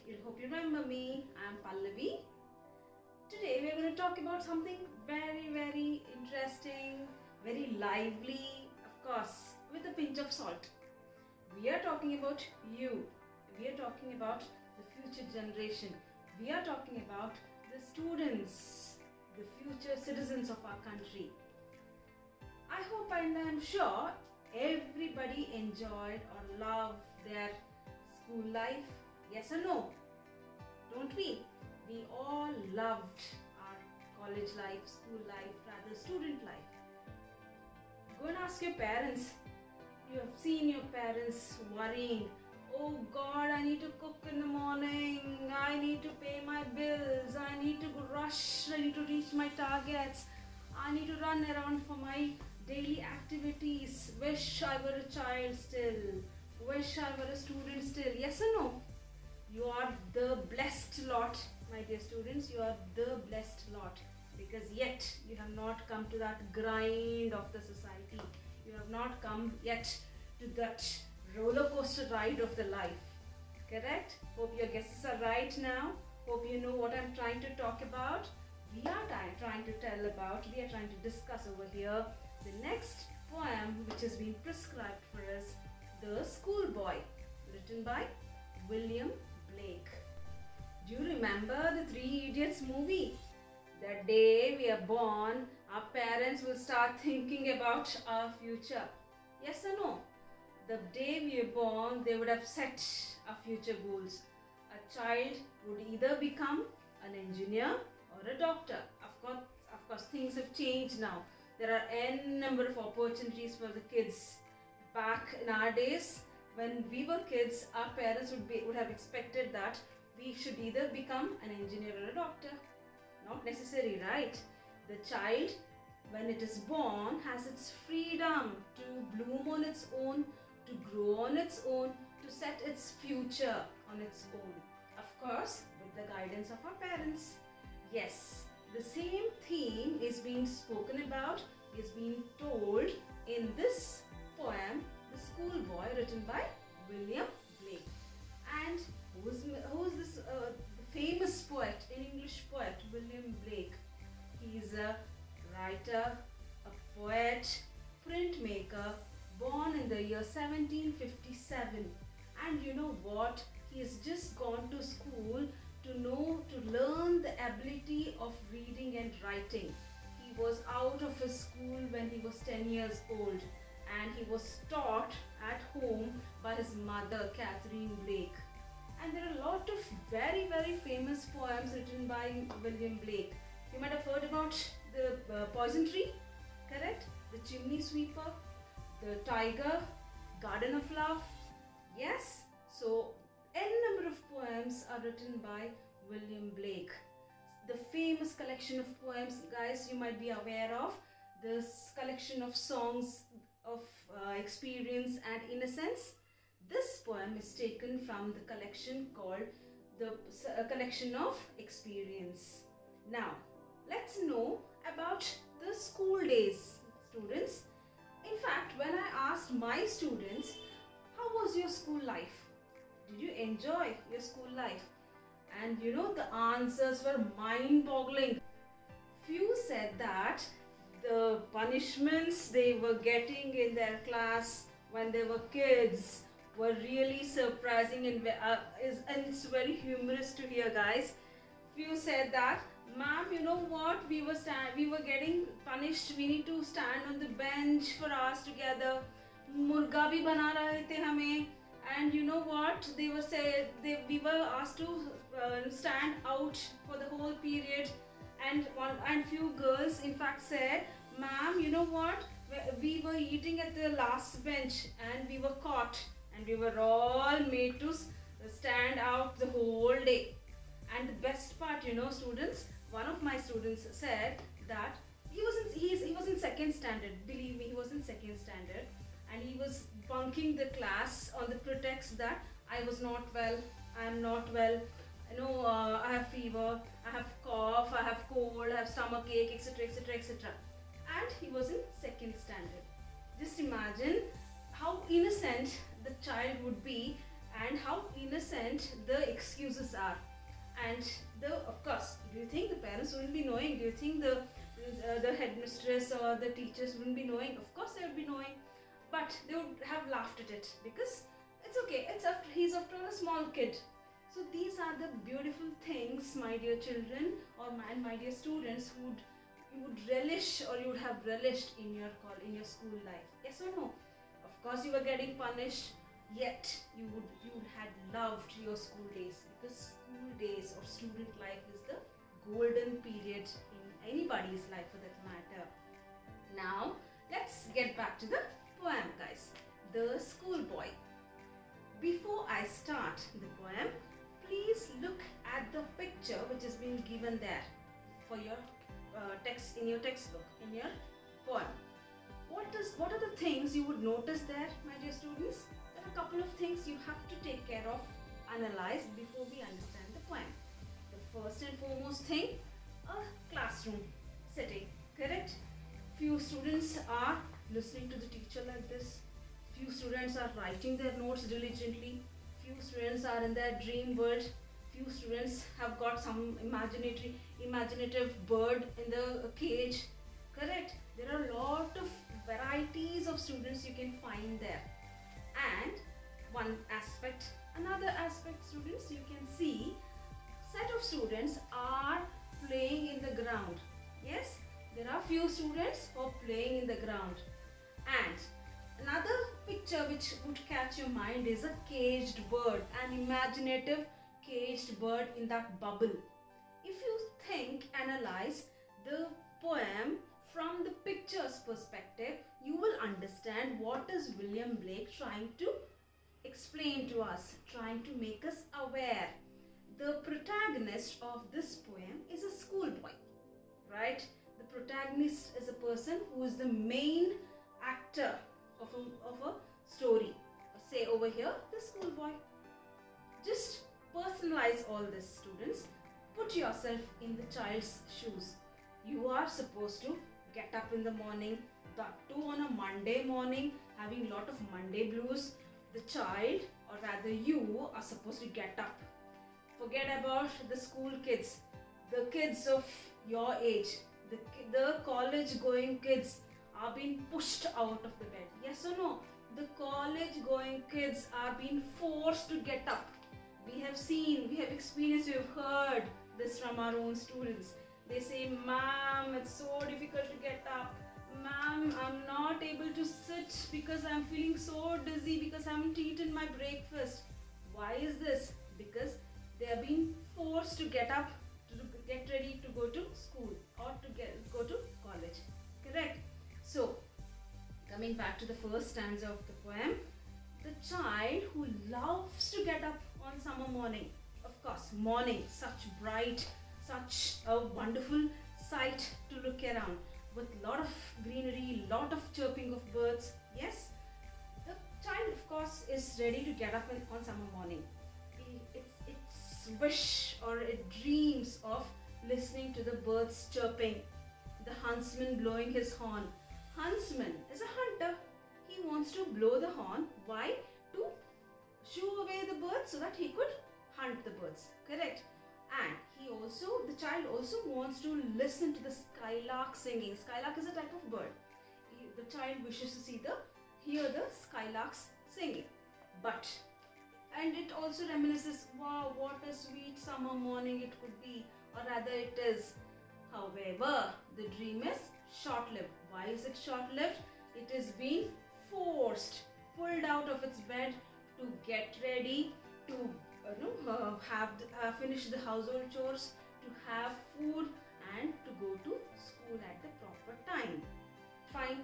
You hope you remember me. I'm Pallavi. Today we're going to talk about something very interesting, very lively, of course, with a pinch of salt. We are talking about you. We are talking about the future generation. We are talking about the students, the future citizens of our country. I hope and I'm sure everybody enjoyed or loved their school life. Yes or no? Don't we? We all loved our college life, school life, rather student life. Go and ask your parents. You have seen your parents worrying. Oh God, I need to cook in the morning. I need to pay my bills. I need to rush. I need to reach my targets. I need to run around for my daily activities. Wish I were a child still. Wish I were a student still. Yes or no? You are the blessed lot, my dear students. You are the blessed lot, because yet you have not come to that grind of the society. You have not come yet to that roller coaster ride of the life. Correct? Hope your guesses are right now. Hope you know what I'm trying to talk about. We are trying to discuss over here the next poem which has been prescribed for us, The Schoolboy, written by William Blake. Do you remember the Three Idiots movie? The day we are born, our parents will start thinking about our future. Yes or no? The day we are born, they would have set our future goals. A child would either become an engineer or a doctor. Of course, things have changed now. There are n number of opportunities for the kids. Back in our days, when we were kids, our parents would have expected that we should either become an engineer or a doctor. Not necessary, right? The child, when it is born, has its freedom to bloom on its own, to grow on its own, to set its future on its own. Of course, with the guidance of our parents. Yes, the same theme is being spoken about, is being told in this poem, The Schoolboy, written by William Blake. And who is this famous poet, an English poet, William Blake? He is a writer, a poet, printmaker, born in the year 1757. And you know what? He has just gone to school to learn the ability of reading and writing. He was out of his school when he was 10 years old, and he was taught at home by his mother, Catherine Blake. And there are a lot of very famous poems written by William Blake. You might have heard about the Poison Tree, correct? The Chimney Sweeper, the Tiger, Garden of Love. Yes? So, n number of poems are written by William Blake. The famous collection of poems, guys, you might be aware of. This collection of songs of experience and innocence. This poem is taken from the collection called the Collection of Experience. Now, let's know about the school days, students. In fact, when I asked my students, how was your school life? Did you enjoy your school life? And you know, the answers were mind-boggling. Few said that the punishments they were getting in their class when they were kids were really surprising, and it's very humorous to hear, guys. Few said that, ma'am, you know what, we were getting punished. We need to stand on the bench for hours together. Murga bhi bana rahe the hame. And you know what, we were asked to stand out for the whole period. And few girls in fact said, ma'am, you know what, we were eating at the last bench and we were caught, and we were all made to stand out the whole day. And the best part, you know, students, one of my students said that he was in second standard. Believe me, he was in second standard, and he was bunking the class on the pretext that I was not well, I am not well, you know, I have fever, I have cough, I have cold, I have stomach ache, etc, etc, etc. And he was in second standard. Just imagine how innocent the child would be, and how innocent the excuse excuses are. And of course, do you think the parents wouldn't be knowing? Do you think the headmistress or the teachers wouldn't be knowing? Of course they would be knowing, but they would have laughed at it because it's okay. He's after all a small kid. So these are the beautiful things, my dear children, or my dear students, you would relish, or you would have relished in your school life. Yes or no? Of course, you were getting punished, yet you would had loved your school days, because school days or student life is the golden period in anybody's life for that matter. Now let's get back to the poem, guys. The Schoolboy. Before I start the poem, please look at the picture which has been given there for your text, in your textbook, in your poem. What are the things you would notice there, my dear students? There are a couple of things you have to take care of, analyze before we understand the poem. The first and foremost thing, a classroom setting, correct? Few students are listening to the teacher like this. Few students are writing their notes diligently. Few students are in their dream world. Few students have got some imaginative bird in the cage. Correct? There are a lot of varieties of students you can find there. And another aspect, students, you can see set of students are playing in the ground. Yes, there are few students who are playing in the ground. And another picture which would catch your mind is a caged bird, an imaginative caged bird in that bubble. If you analyze the poem from the picture's perspective, you will understand what is William Blake trying to explain to us, trying to make us aware. The protagonist of this poem is a schoolboy, right? The protagonist is a person who is the main actor of a story. Say over here, the schoolboy. Just personalize all this, students. Put yourself in the child's shoes. You are supposed to get up in the morning, that too on a Monday morning, having a lot of Monday blues. The child, or rather you, are supposed to get up. Forget about the school kids, the kids of your age, the college going kids are being pushed out of the bed. Yes or no? The college going kids are being forced to get up. We have seen, we have experienced, we have heard this from our own students. They say, "Ma'am, it's so difficult to get up. Ma'am, I'm not able to sit because I'm feeling so dizzy because I haven't eaten my breakfast." Why is this? Because they are being forced to get up to get ready to go to school or to go to college. Correct? So, coming back to the first stanza of the poem, the child who loves to get up on summer morning. Of course, morning, such bright, such a wonderful sight to look around with lot of greenery, lot of chirping of birds. Yes, the child, of course, is ready to get up on summer morning. It's wish, or it dreams of listening to the birds chirping, the huntsman blowing his horn. Huntsman is a hunter. He wants to blow the horn. Why? To shoo away the birds so that he could hunt the birds. Correct? And the child also wants to listen to the skylark singing. Skylark is a type of bird. The child wishes to hear the skylarks singing. And it also reminisces, wow, what a sweet summer morning it could be, or rather it is. However, the dream is short-lived. Why is it short-lived? It is being forced, pulled out of its bed to get ready, to finish the household chores, to have food, and to go to school at the proper time. Fine,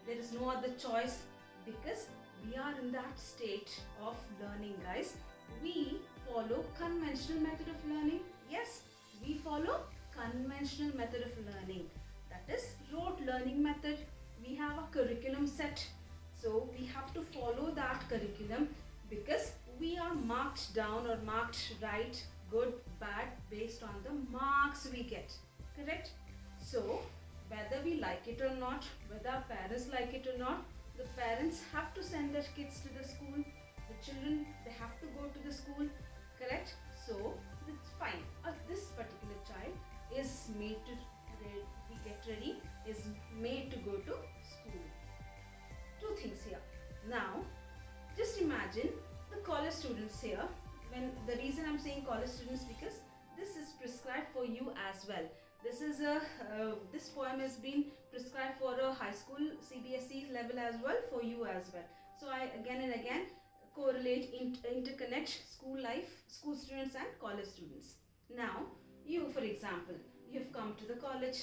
there is no other choice because we are in that state of learning, guys. We follow conventional method of learning. Yes, we follow conventional method of learning. That is rote learning method. We have a curriculum set. So we have to follow that curriculum because we are marked down or marked right, good, bad based on the marks we get. Correct? So whether we like it or not, whether our parents like it or not, the parents have to send their kids to the school. The children, they have to go to the school. Correct? So here. When the reason I'm saying college students, because this is prescribed for you as well. This is a this poem has been prescribed for a high school CBSE level as well, for you as well. So I again and again correlate, interconnect school life, school students and college students. Now you, for example, you've come to the college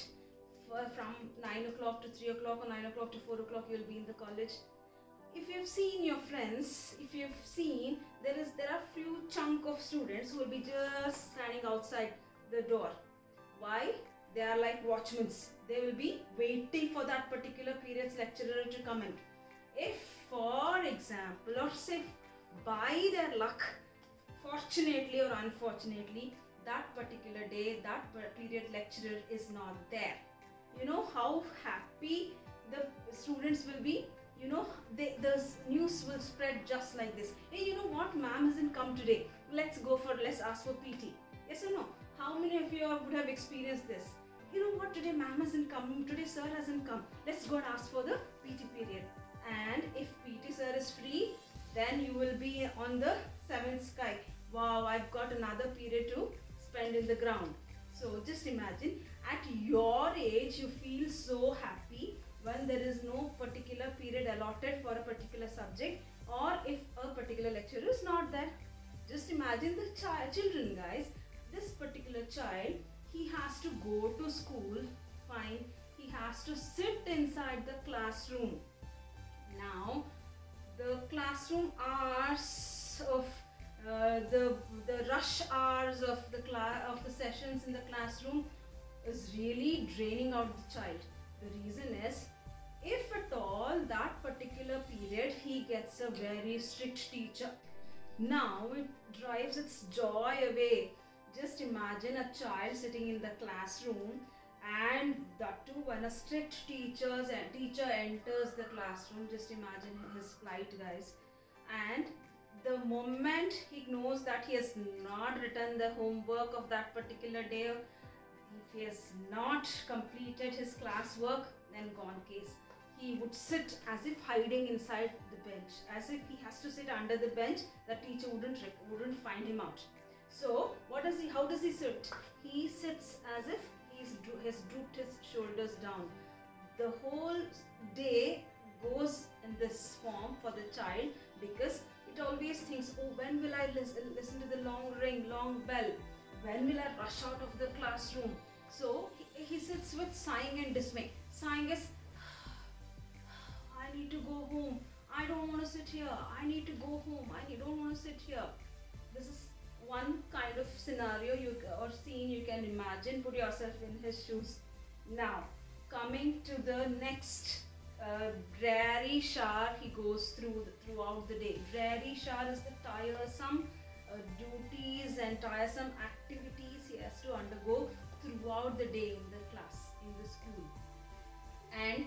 from 9 o'clock to 3 o'clock or 9 o'clock to 4 o'clock. You'll be in the college. If you've seen your friends, if you've seen, there are few chunk of students who will be just standing outside the door. Why? They are like watchmen. They will be waiting for that particular period's lecturer to come in. If, for example, or say by their luck, fortunately or unfortunately, that particular day, that period lecturer is not there, you know how happy the students will be. You know, the news will spread just like this. Hey, you know what? Ma'am hasn't come today. Let's ask for PT. Yes or no? How many of you would have experienced this? You know what? Today ma'am hasn't come. Today sir hasn't come. Let's go and ask for the PT period. And if PT sir is free, then you will be on the seventh sky. Wow, I've got another period to spend in the ground. So just imagine, at your age, you feel so happy when there is no particular period allotted for a particular subject, or if a particular lecturer is not there. Just imagine the children, guys. This particular child, he has to go to school, fine. He has to sit inside the classroom. Now, the classroom hours of the rush hours of the sessions in the classroom is really draining out the child. The reason is, if at all that particular period he gets a very strict teacher, now it drives its joy away. Just imagine a child sitting in the classroom, and that too when a strict teacher enters the classroom. Just imagine his plight, guys. And the moment he knows that he has not written the homework of that particular day, if he has not completed his classwork, then gone case. He would sit as if hiding inside the bench, as if he has to sit under the bench. The teacher wouldn't find him out. So how does he sit? He sits as if he has drooped his shoulders down. The whole day goes in this form for the child, because it always thinks, oh, when will I listen to the long ring, long bell? When will I rush out of the classroom? So he sits with sighing and dismay. Sighing is, I need to go home. I don't want to sit here. I need to go home. I don't want to sit here. This is one kind of scenario or scene you can imagine. Put yourself in his shoes. Now, coming to the next dreary shower he goes throughout the day. Dreary shower is the tiresome duties and tiresome activities he has to undergo throughout the day in the class, in the school. And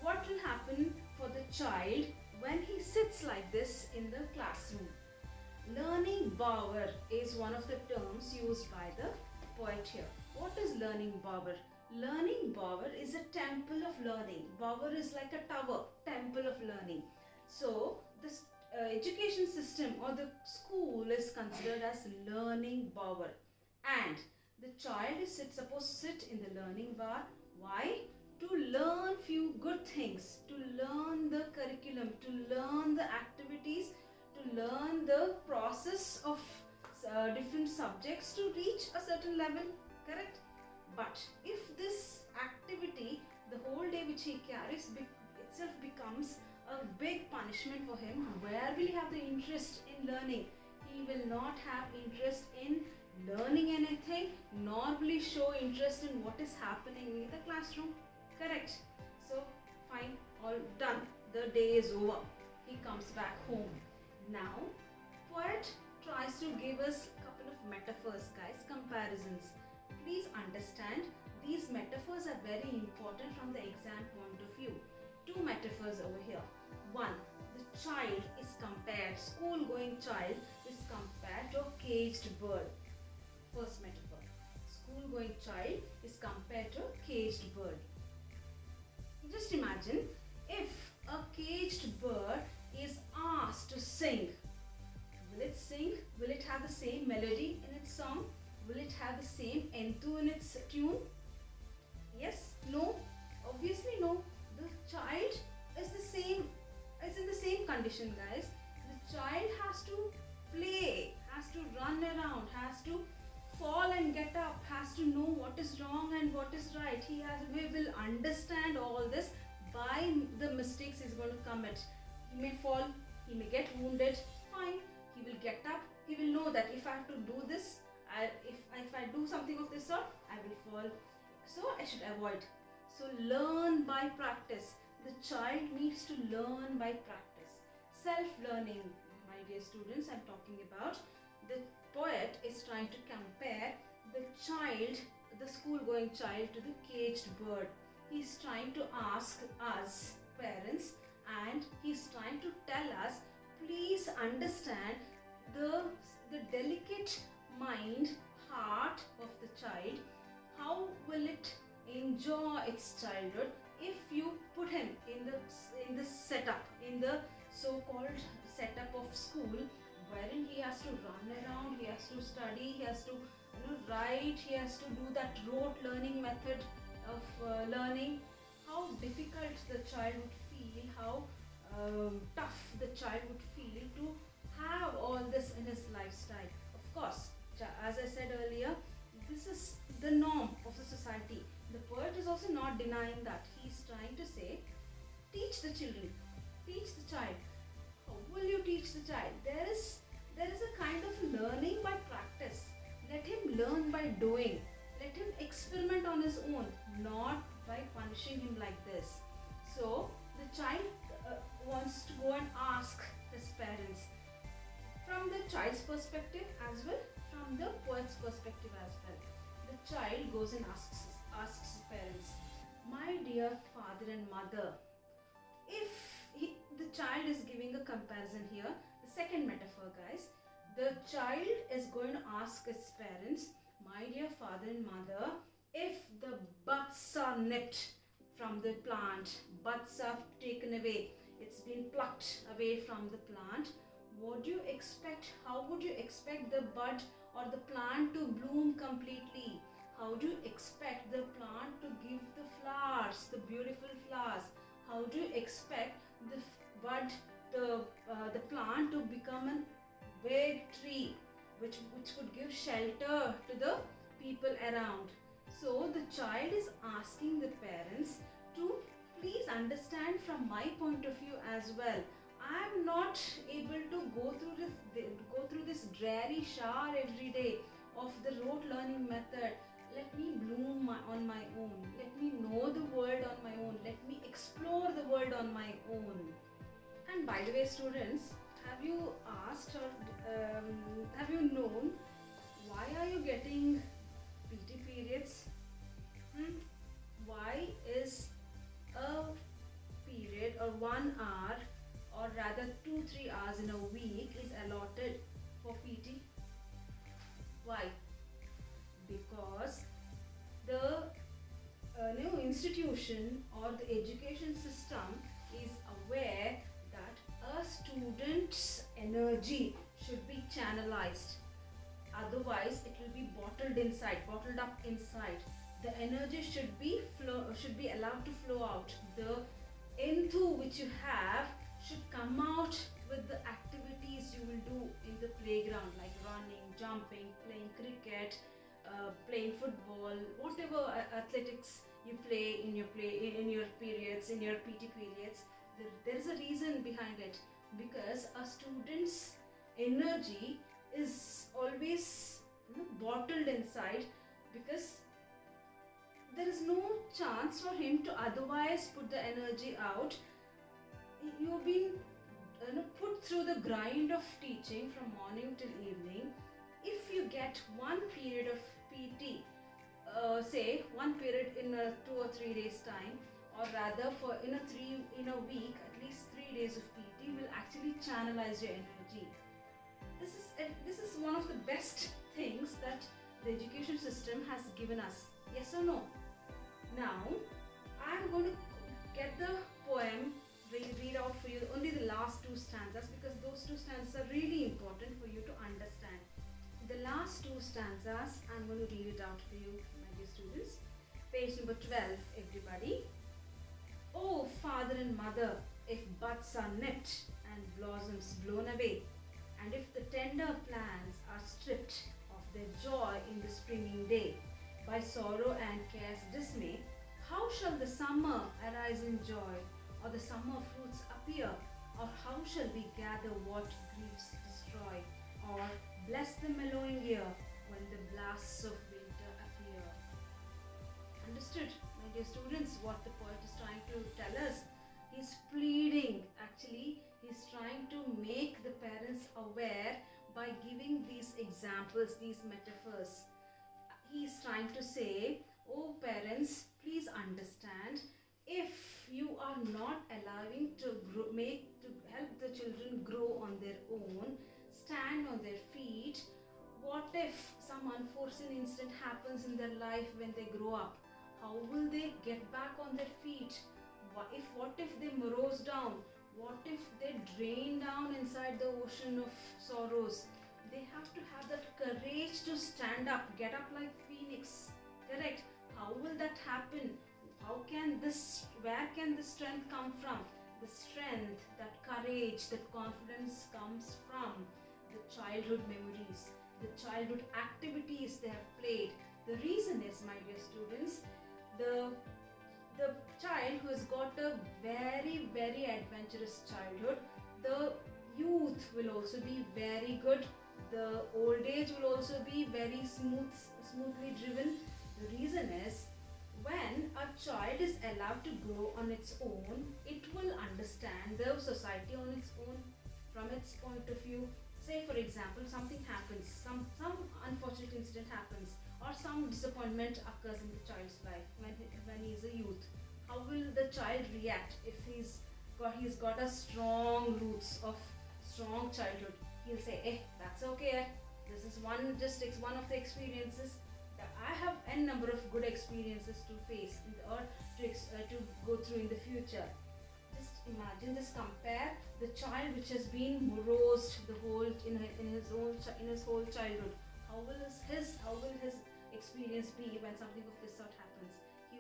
what will happen for the child when he sits like this in the classroom? Learning bower is one of the terms used by the poet here. What is learning bower? Learning bower is a temple of learning. Bower is like a tower, temple of learning. So this education system or the school is considered as learning bower, and the child is supposed to sit in the learning bar. Why? To learn few good things, to learn the curriculum, to learn the activities, to learn the process of different subjects to reach a certain level, correct? But if this activity, the whole day which he carries itself becomes a big punishment for him, where will he have the interest in learning? He will not have interest in learning anything, nor will he show interest in what is happening in the classroom, correct? So fine, all done, the day is over, he comes back home. Now poet tries to give us a couple of metaphors, guys, comparisons. Please understand, these metaphors are very important from the exam point of view. Two metaphors over here. One, the child is compared, school-going child is compared to a caged bird. First metaphor, school-going child is compared to a caged bird. Just imagine if a caged bird is asked to sing. Will it sing? Will it have the same melody in its song? Will it have the same entu in its tune? Yes? No? Obviously no. The child is in the same condition, guys. The child has to play, has to run around, has to fall and get up, has to know what is wrong and what is right. We will understand all this by the mistakes he's going to commit. He may fall, he may get wounded, fine. He will get up, he will know that if I have to do this, if I do something of this sort, I will fall. So I should avoid. So learn by practice. The child needs to learn by practice. Self-learning, my dear students, I'm talking about. The poet is trying to compare the child, the school-going child, to the caged bird. He's trying to ask us, parents, and he's trying to tell us, please understand the delicate mind, heart of the child. How will it enjoy its childhood if you put him in the setup, in the so-called setup of school, wherein he has to run around, he has to study, he has to write, he has to do that rote learning method of learning. How difficult the child would feel, how tough the child would feel to have all this in his lifestyle. Of course, as I said earlier, this is the norm of the society. The poet is also not denying that. He's trying to say, teach the children, teach the child. How will you teach the child? There is a kind of learning by practice. Let him learn by doing. Let him experiment on his own, not by punishing him like this. So the child wants to go and ask his parents, from the child's perspective as well, from the poet's perspective as well. The child goes and asks his parents, my dear father and mother, if the child is giving a comparison here, the second metaphor, guys, the child is going to ask his parents, my dear father and mother, if the buds are nipped from the plant, buds are taken away, it's been plucked away from the plant, what do you expect? How would you expect the bud or the plant to bloom completely? How do you expect the plant to give the flowers, the beautiful flowers? How do you expect the bud, the plant to become a big tree which could give shelter to the people around? So the child is asking the parents to please understand from my point of view as well. I am not able to go through this dreary shower every day of the rote learning method. Let me bloom on my own. Let me know the world on my own. Let me explore the world on my own. And by the way, students, have you asked or have you known why are you getting PT periods? Why is a period or 1 hour, or rather 2-3 hours in a week is allotted for PT? Why? Because the new institution or the education system is aware that a student's energy should be channelized. Otherwise, it will be bottled up inside. The energy should be allowed to flow out. The enthu which you have should come out with the activities you will do in the playground, like running, jumping, playing cricket, playing football, whatever athletics you play in your periods, in your PT periods. There is a reason behind it, because a student's energy is always bottled inside, because there is no chance for him to otherwise put the energy out. You've been put through the grind of teaching from morning till evening. If you get one period of PT, say one period in 2 or 3 days time, or rather in a week, at least 3 days of PT will actually channelize your energy. This is one of the best things that the education system has given us. Yes or no? Now, I am going to get the poem read out for you only the last two stanzas, because those two stanzas are really important for you to understand. The last two stanzas, I'm going to read it out for you, my dear students. Page number 12, everybody. Oh, father and mother, if buds are nipped and blossoms blown away, and if the tender plants are stripped of their joy in the springing day, by sorrow and care's dismay, how shall the summer arise in joy, or the summer fruits appear? Or how shall we gather what griefs destroy, or bless the mellowing year when the blasts of winter appear? Understood, my dear students, what the poet is trying to tell us? He's pleading, actually, he's trying to make the parents aware by giving these examples, these metaphors. He's trying to say, oh parents, please understand, if you are not allowing to help the children grow on their own, stand on their feet, what if some unforeseen incident happens in their life when they grow up? How will they get back on their feet? What if they morose down? What if they drain down inside the ocean of sorrows? They have to have that courage to stand up, get up like phoenix. Correct? How will that happen? Where can this strength come from? The strength, that courage, that confidence comes from the childhood memories, the childhood activities they have played. The reason is, my dear students, the child who has got a very, very adventurous childhood, the youth will also be very good. The old age will also be very smoothly driven. The reason is, when a child is allowed to grow on its own, it will understand the society on its own from its point of view. Say for example, something happens, some unfortunate incident happens, or some disappointment occurs in the child's life when he is a youth. How will the child react if he's got a strong roots of strong childhood? He'll say, that's okay. This is one of the experiences. I have n number of good experiences to face or to go through in the future. Just imagine, just compare the child which has been morosed in his whole childhood. How will his experience be when something of this sort happens? He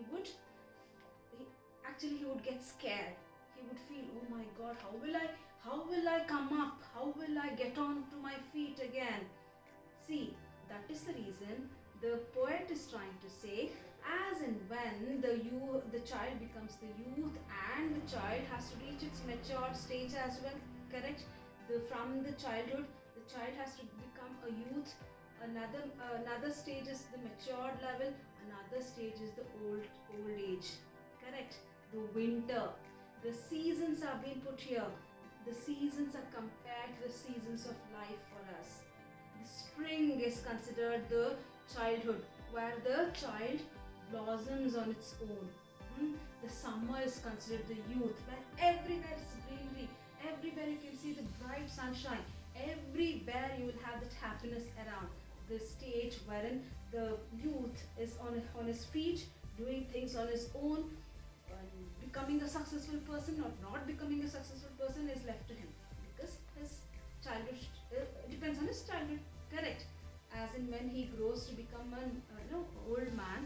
would get scared. He would feel, oh my God, how will I come up? How will I get on to my feet again? See, that is the reason the poet is trying to say, as and when the child becomes the youth, and the child has to reach its mature stage as well, correct? From the childhood, the child has to become a youth. Another stage is the matured level, another stage is the old age, correct? The winter, the seasons are being put here. The seasons are compared to the seasons of life for us. The spring is considered the childhood, where the child blossoms on its own. The summer is considered the youth, where everywhere is greenery, everywhere you can see the bright sunshine, everywhere you will have that happiness around. The stage wherein the youth is on his feet, doing things on his own, becoming a successful person or not becoming a successful person is left to him, because his childhood depends on his childhood, correct? As in when he grows to become an old man,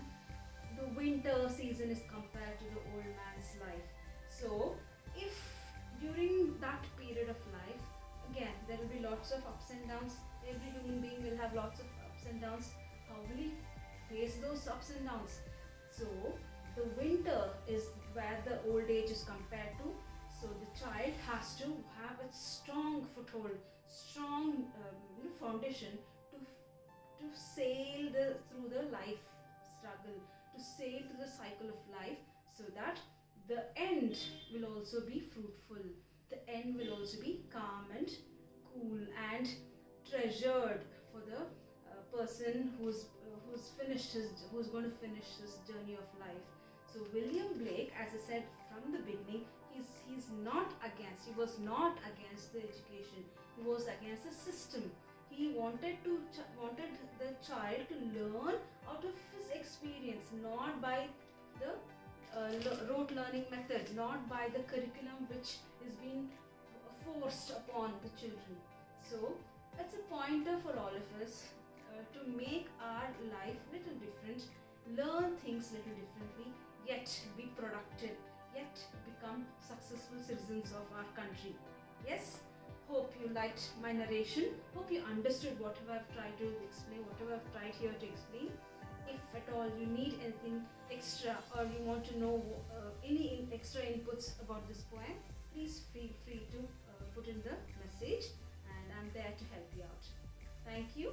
the winter season is compared to the old man's life. So if during that period of life, again there will be lots of ups and downs. Every human being will have lots of ups and downs. How will he face those ups and downs? So the winter is where the old age is compared to. So the child has to have a strong foothold, strong foundation to sail through the life struggle, to sail through the cycle of life, so that the end will also be fruitful. The end will also be calm and cool and treasured for the person who's going to finish his journey of life. So William Blake, as I said from the beginning, he was not against the education. He was against the system. He wanted the child to learn out of his experience, not by the rote learning method, not by the curriculum which is being forced upon the children. So it's a pointer for all of us to make our life little different, learn things little differently, yet be productive, yet become successful citizens of our country. Yes, hope you liked my narration, hope you understood whatever I've tried to explain, whatever I've tried here to explain. If at all you need anything extra or you want to know any extra inputs about this poem, please feel free to put in the message, and I'm there to help you out. Thank you.